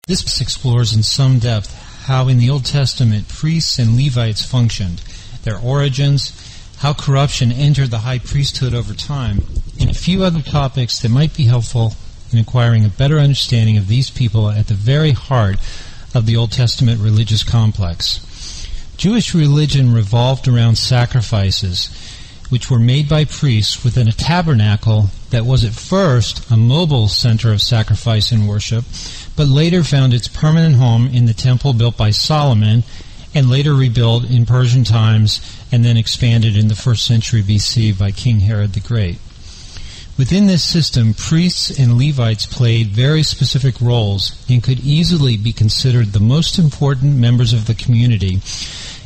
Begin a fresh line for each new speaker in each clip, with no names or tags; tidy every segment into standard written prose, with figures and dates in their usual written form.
This explores in some depth how in the Old Testament priests and Levites functioned, their origins, how corruption entered the high priesthood over time, and a few other topics that might be helpful in acquiring a better understanding of these people at the very heart of the Old Testament religious complex. Jewish religion revolved around sacrifices, which were made by priests within a tabernacle that was at first a mobile center of sacrifice and worship, but later found its permanent home in the temple built by Solomon and later rebuilt in Persian times and then expanded in the 1st century BC by King Herod the Great. Within this system, priests and Levites played very specific roles and could easily be considered the most important members of the community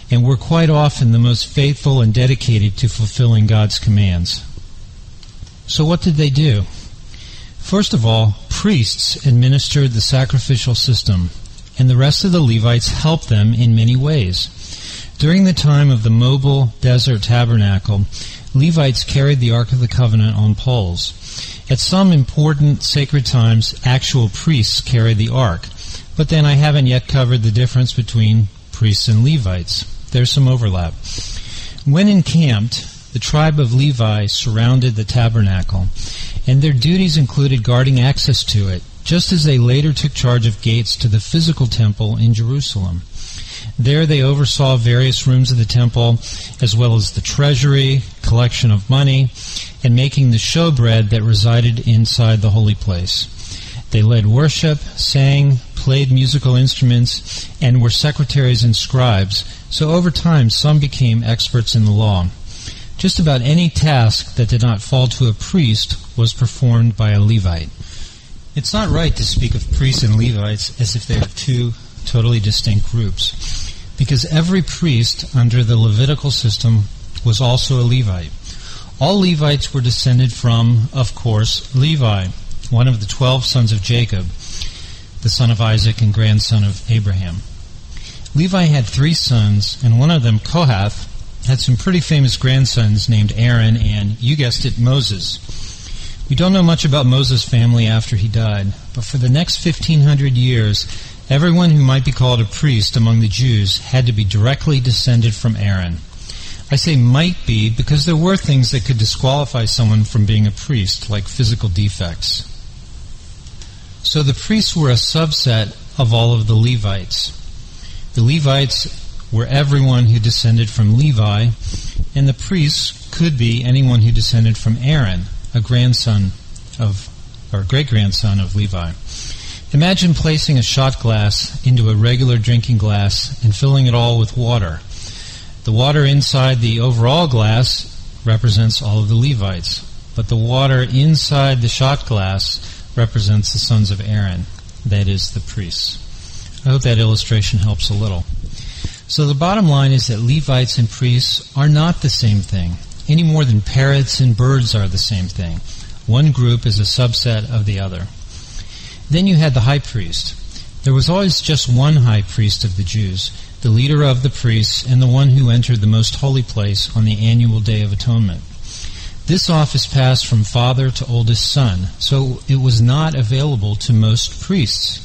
and were quite often the most faithful and dedicated to fulfilling God's commands. So what did they do? First of all, priests administered the sacrificial system, and the rest of the Levites helped them in many ways. During the time of the mobile desert tabernacle, Levites carried the Ark of the Covenant on poles. At some important sacred times, actual priests carried the Ark, but then I haven't yet covered the difference between priests and Levites. There's some overlap. When encamped, the tribe of Levi surrounded the tabernacle, and their duties included guarding access to it, just as they later took charge of gates to the physical temple in Jerusalem. There they oversaw various rooms of the temple, as well as the treasury, collection of money, and making the showbread that resided inside the holy place. They led worship, sang, played musical instruments, and were secretaries and scribes, so over time some became experts in the law. Just about any task that did not fall to a priest was performed by a Levite. It's not right to speak of priests and Levites as if they are two totally distinct groups, because every priest under the Levitical system was also a Levite. All Levites were descended from, of course, Levi, one of the 12 sons of Jacob, the son of Isaac and grandson of Abraham. Levi had 3 sons, and one of them, Kohath, had some pretty famous grandsons named Aaron and, you guessed it, Moses. We don't know much about Moses' family after he died, but for the next 1,500 years, everyone who might be called a priest among the Jews had to be directly descended from Aaron. I say might be because there were things that could disqualify someone from being a priest, like physical defects. So the priests were a subset of all of the Levites. The Levites were everyone who descended from Levi, and the priests could be anyone who descended from Aaron, a great-grandson of Levi. Imagine placing a shot glass into a regular drinking glass and filling it all with water. The water inside the overall glass represents all of the Levites, but the water inside the shot glass represents the sons of Aaron, that is, the priests. I hope that illustration helps a little. So the bottom line is that Levites and priests are not the same thing, any more than parrots and birds are the same thing. One group is a subset of the other. Then you had the high priest. There was always just one high priest of the Jews, the leader of the priests and the one who entered the most holy place on the annual Day of Atonement. This office passed from father to oldest son, so it was not available to most priests.